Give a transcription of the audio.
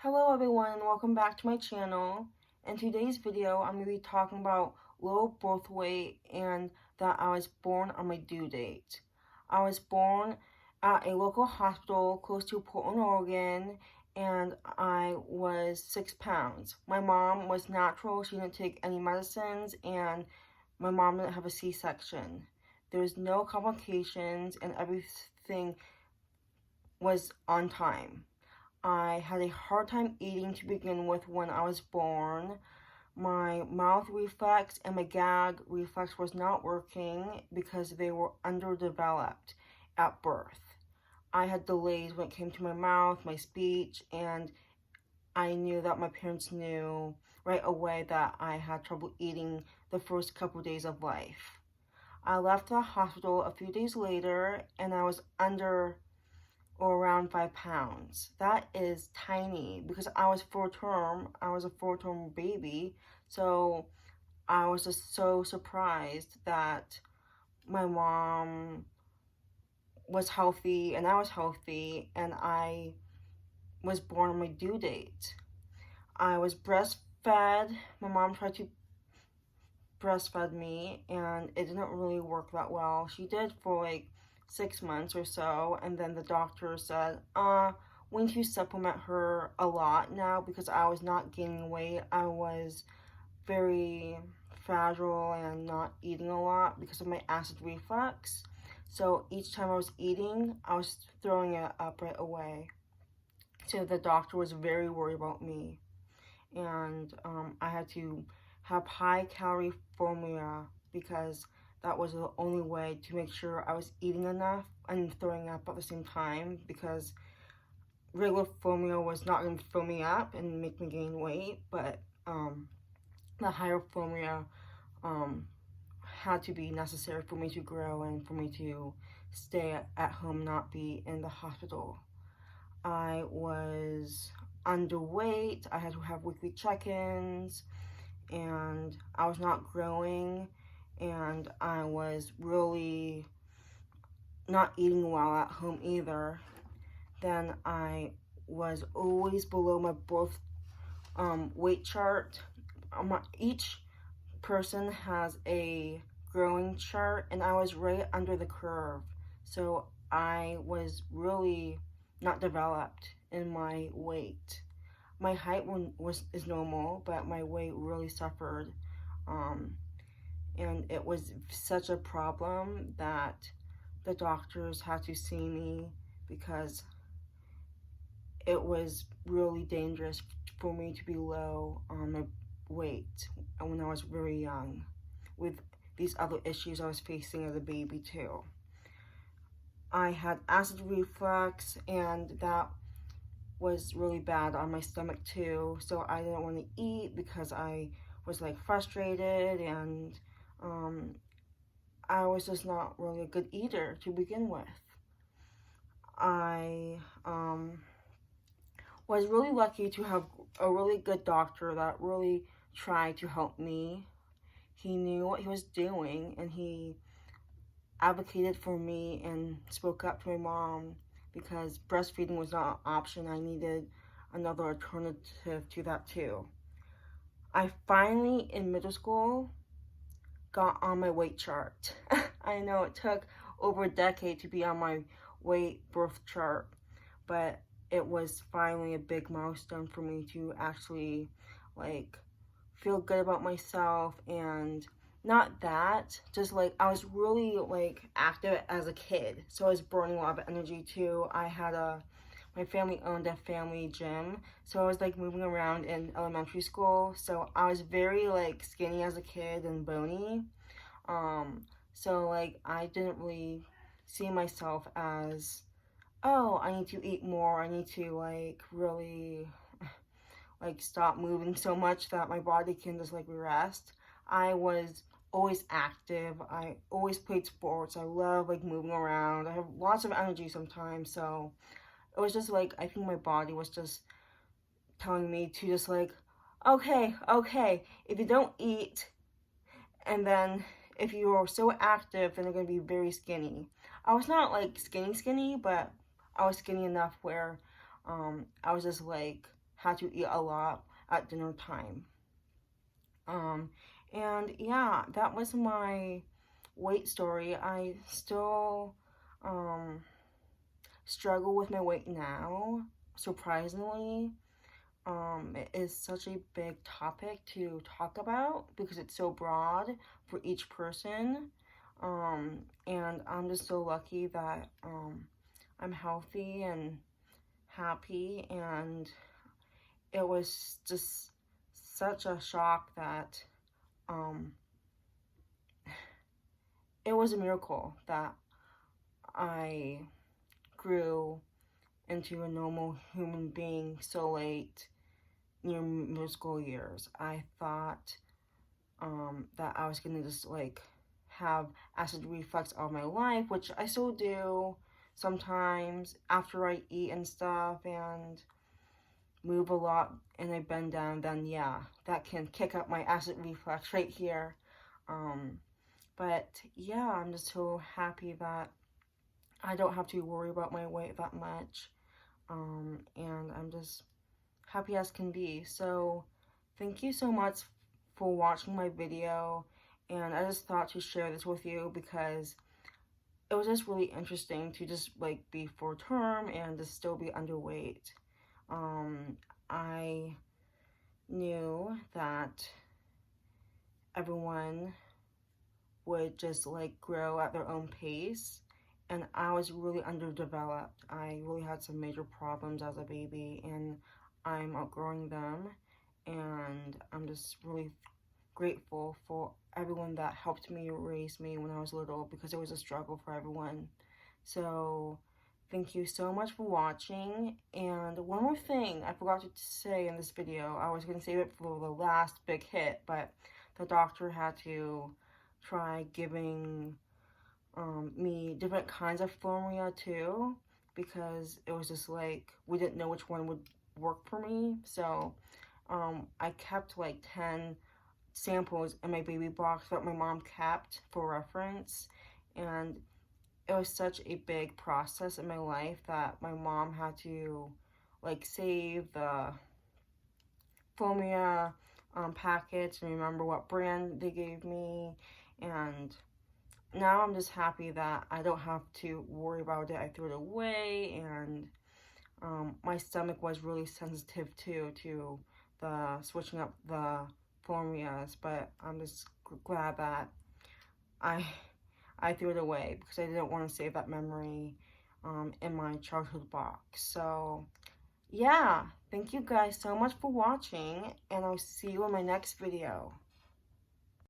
Hello everyone and welcome back to my channel. In today's video, I'm going to be talking about low birth weight and that I was born on my due date. I was born at a local hospital close to Portland, Oregon, and I was 6 pounds. My mom was natural, she didn't take any medicines, and my mom didn't have a C-section. There was no complications and everything was on time. I had a hard time eating to begin with when I was born. My mouth reflex and my gag reflex was not working because they were underdeveloped at birth. I had delays when it came to my mouth, my speech, and I knew that my parents knew right away that I had trouble eating the first couple days of life. I left the hospital a few days later and I was under or around 5 pounds. That is tiny because I was a full-term baby, so I was just so surprised that my mom was healthy and I was healthy and I was born on my due date. I was breastfed. My mom tried to breastfed me and it didn't really work that well. She did for like 6 months or so, and then the doctor said, we need to supplement her a lot now because I was not gaining weight. I was very fragile and not eating a lot because of my acid reflux. So each time I was eating, I was throwing it up right away. So the doctor was very worried about me. And I had to have high calorie formula because that was the only way to make sure I was eating enough and throwing up at the same time, because regular formula was not going to fill me up and make me gain weight, but the higher formula had to be necessary for me to grow and for me to stay at home, not be in the hospital. I was underweight. I had to have weekly check-ins, and I was not growing, and I was really not eating well at home either. Then I was always below my birth weight chart. Each person has a growing chart, and I was right under the curve. So I was really not developed in my weight. My height is normal, but my weight really suffered. And it was such a problem that the doctors had to see me because it was really dangerous for me to be low on my weight when I was very young, with these other issues I was facing as a baby too. I had acid reflux, and that was really bad on my stomach too, so I didn't want to eat because I was like frustrated, and I was just not really a good eater to begin with. I was really lucky to have a really good doctor that really tried to help me. He knew what he was doing, and he advocated for me and spoke up to my mom because breastfeeding was not an option. I needed another alternative to that too. I finally, in middle school, got on my weight chart. I know it took over a decade to be on my weight birth chart, but it was finally a big milestone for me to actually like feel good about myself. And not that, just like I was really like active as a kid, so I was burning a lot of energy too. My family owned a family gym, so I was like moving around in elementary school, so I was very like skinny as a kid and bony. So like I didn't really see myself as, oh, I need to eat more, I need to like really like stop moving so much that my body can just like rest. I was always active. I always played sports. I love like moving around. I have lots of energy sometimes, so it was just like I think my body was just telling me to just like, okay, if you don't eat, and then if you're so active, then you're gonna be very skinny. I was not like skinny, but I was skinny enough where I was just like had to eat a lot at dinner time. And yeah, that was my weight story. I still struggle with my weight now, surprisingly. It is such a big topic to talk about because it's so broad for each person. And I'm just so lucky that I'm healthy and happy, and it was just such a shock that it was a miracle that I grew into a normal human being so late near middle school years. I thought that I was gonna just like have acid reflux all my life, which I still do sometimes after I eat and stuff and move a lot and I bend down, then yeah, that can kick up my acid reflux right here. But yeah, I'm just so happy that I don't have to worry about my weight that much. And I'm just happy as can be. So thank you so much for watching my video, and I just thought to share this with you because it was just really interesting to just like be full term and to still be underweight. I knew that everyone would just like grow at their own pace, and I was really underdeveloped. I really had some major problems as a baby, and I'm outgrowing them, and I'm just really grateful for everyone that helped me raise me when I was little because it was a struggle for everyone. So thank you so much for watching. And one more thing I forgot to say in this video, I was going to save it for the last big hit, but the doctor had to try giving me different kinds of formula too, because it was just like we didn't know which one would work for me. So I kept like 10 samples in my baby box that my mom kept for reference, and it was such a big process in my life that my mom had to like save the formula package and remember what brand they gave me. And now I'm just happy that I don't have to worry about it. I threw it away, and my stomach was really sensitive too to the switching up the formulas, but I'm just glad that I I threw it away because I didn't want to save that memory in my childhood box. So yeah, thank you guys so much for watching, and I'll see you in my next video.